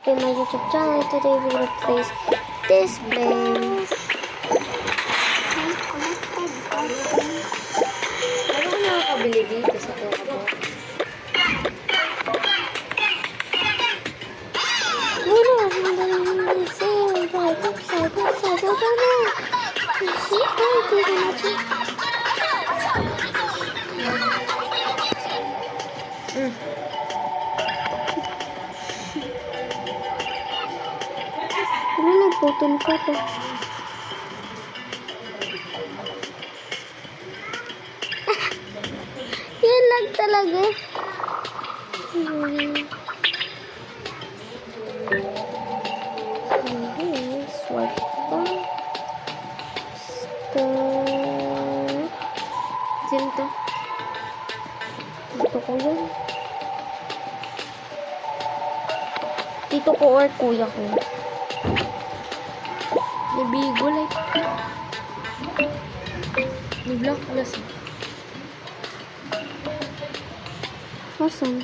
to my YouTube channel. Today we will place displays. Ano ko nakakabili dito sa Coca-Cola? Wala, hindi sale. Right upside, wala na. See, dito natin. Ano, nagputol ka pa. Yan lang talaga. Swipe pa. Sino to? Dito ko yan. Dito ko or kuya ko. Nabigo like. Ni-block plus. Asan?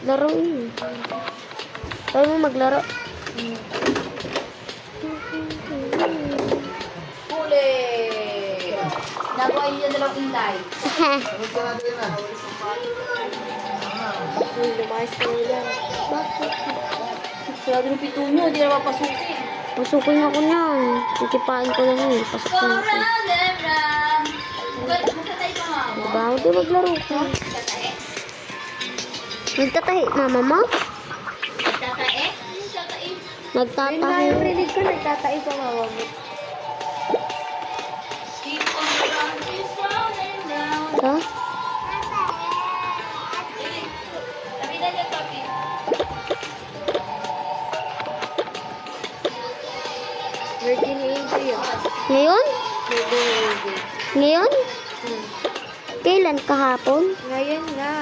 Laruin. Tayo mo maglaro. Huli! Nagawa niyo dalawang inlay. Uy, lumayas ka na lang. Bakit? Sarado ng pito nyo, hindi na mapasukin. Pasukin ako niyan. Titipain ko lang yun. Go Pasok na ako. round and round. Magkatay ka nga mo. Diba? Hindi maglaro ko. Magkatae? Nagtatahi, mama mo? Magkatae? Magkatae? Yun nga Nagtatahi. yung rinig ko, nagtatai pa mama mo. Keep on round, it's round and round. Ha? Sabi na niya, papi. Virgin AJ yun. Ngayon? Virgin AJ. Ngayon? Kailan? Kahapon? Ngayon nga.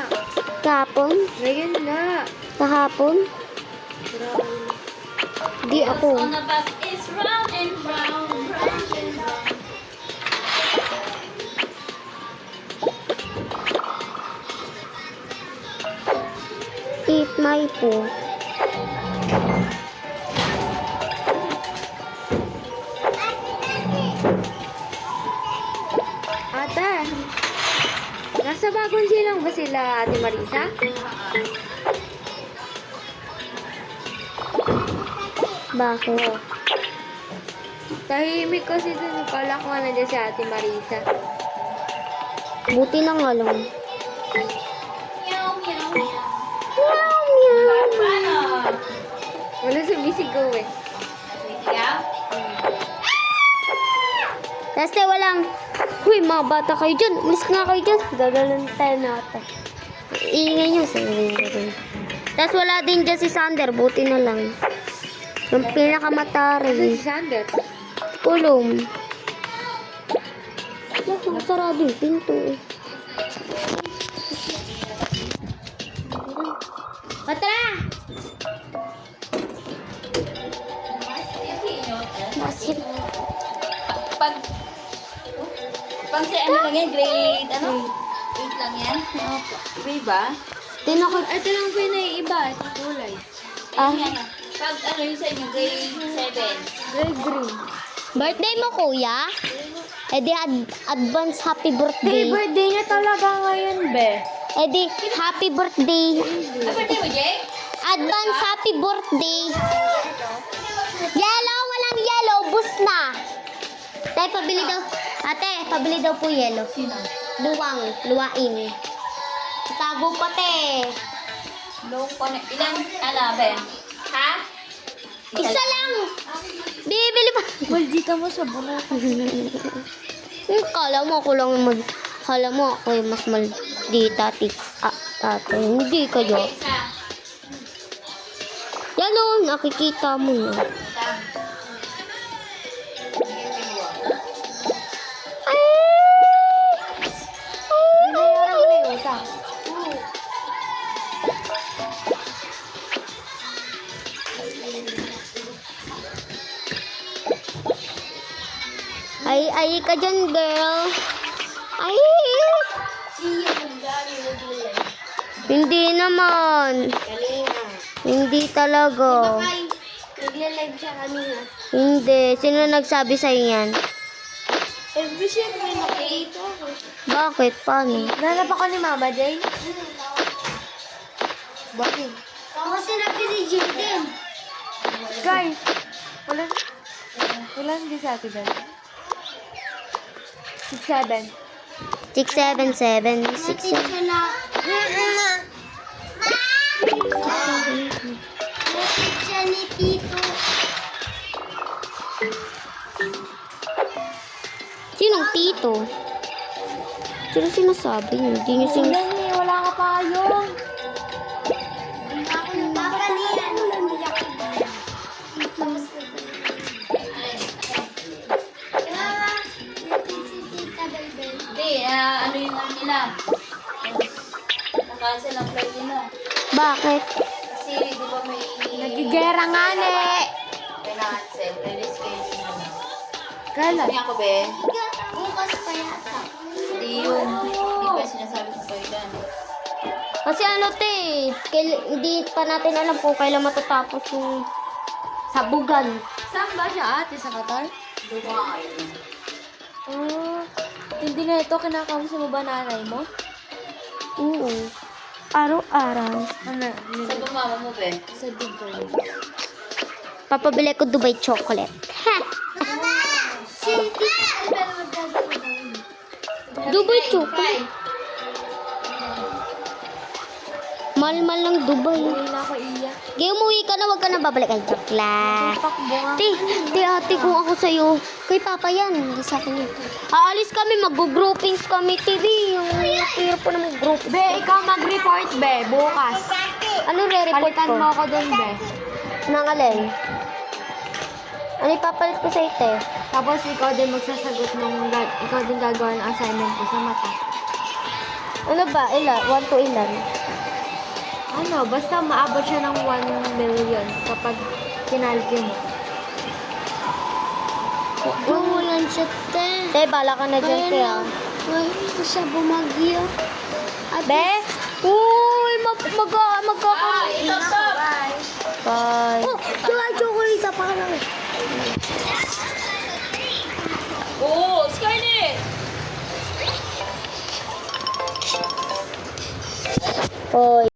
Kahapon? Ngayon nga. Kahapon? Grabe. Di ako. On the bus is round and round, round and round. Eat my food. Ate, nasa bagong silang ba sila, Ate Marisa? Bakit? Tahimik kasi dun. Kala ko nga nandiyan si Ate Marisa. Buti na nga lang. Meow, meow, meow. Meow, meow. Paano? Wala sumisigaw eh. Sigaw? Tapos tayo walang, huy, mga bata kayo dyan. Umalis nga kayo dyan. Gagalan tayo natin. Iingay nyo. Tapos wala din dyan si Sander. Buti na lang. Yung Ano pinakamatari. si Sander? Tulong. Sarado yung pinto eh. Patra! Masip. Pag si ano lang yan, grade, ano? 8 lang yan? Iba ba? Tinakot. Ito lang po yung naiiba. Ito kulay. Ah, Pag ano yung sa inyo, grade 7. Grade green. birthday mo kuya? Eh di advance happy Day birthday. birthday niya talaga ngayon, be. Eh di happy birthday. Ano birthday mo, Jay? Advance happy birthday. Yellow, walang yellow. Bus na. Tay, pabili daw. Ate, pabili daw po yellow. Sino? Luwain. Tago pa te. Low pa na. Ilan? Ano, be? Ha? Isa lang. Bibili pa. Maldita mo sa buno. Kala mo ako lang kala mo ako yung mas maldita ate. Hindi kayo. Isa. Yan o, nakikita mo na. Isa. Binayaran mo na yung utang. Ay ka dyan, girl. Ay! Siya yung dami mo gulay. Hindi naman. Kanina. Hindi talaga. Nagle-live siya kanina. Hindi. Sino nagsabi sa'yo yan? Every shit may nakikita ako. Bakit? Paano? Nanap ako ni Mama Jane. Bakit? Ako sinabi ni Jaden. Guys, wala hindi sa atin dyan. 6-7. 677. 67. Siya na. Bakit siya ni Tito? Sinong tito? Sino sinasabi niyo? Hindi niyo sinasabi. Wala ka pa yung. Ako yung baka niya. Ano lang niya ko ba? Tapos ko ba? Si Tita Belbel. Hindi, ano yung ano nila? Nakancel ang flight nila. Bakit? Kasi di ba may... Nagigera nga May na-cancel. Reschedule na lang. Kala. Sabi ako, be, Bukas pa yata. hindi yun. Hindi pa sinasabi ko kayo dyan. Kasi ano te, hindi pa natin alam kung kailan matatapos yung sabugan. Saan ba siya ate? Sa Qatar? Doon ko nga kayo. Hindi na ito. Kinakamusta mo ba nanay mo? Oo. Araw-araw. Ano? Sa mama mo, be? Sa Dubai. Papabili ko Dubai chocolate. Ha! Si Tita Belbel magdadala. Dubai chocolate. Mahal-mahal ng Dubai. Hindi na ako iyak. Gaya umuwi ka na, wag ka na babalik. Ay, joke lang. Takbo nga. Te, ate, kung ako sa'yo, kay Papa yan, hindi sa akin yun. Aalis kami, mag-groupings kami, TV. Yung tira po na mag-group. Be, ikaw mag-report, be. Bukas. Ano re-report Palitan ko? mo ako dun, be. Nang alin? Ano ipapalit ko sa ite? Tapos ikaw din magsasagot ikaw din gagawa ng assignment ko sa mata. Ano ba? Ilan? 1 to ilan? Ano, basta maabot siya ng 1 million kapag kinalkin mo. Umulan siya, te. Te, bala ka na dyan, te, ah. Ngayon siya bumagyo. Be? Uy, magkakaroon. Stop! Bye. Oh, yung chocolate pa ka lang. Oo, Scarlett! Hoy.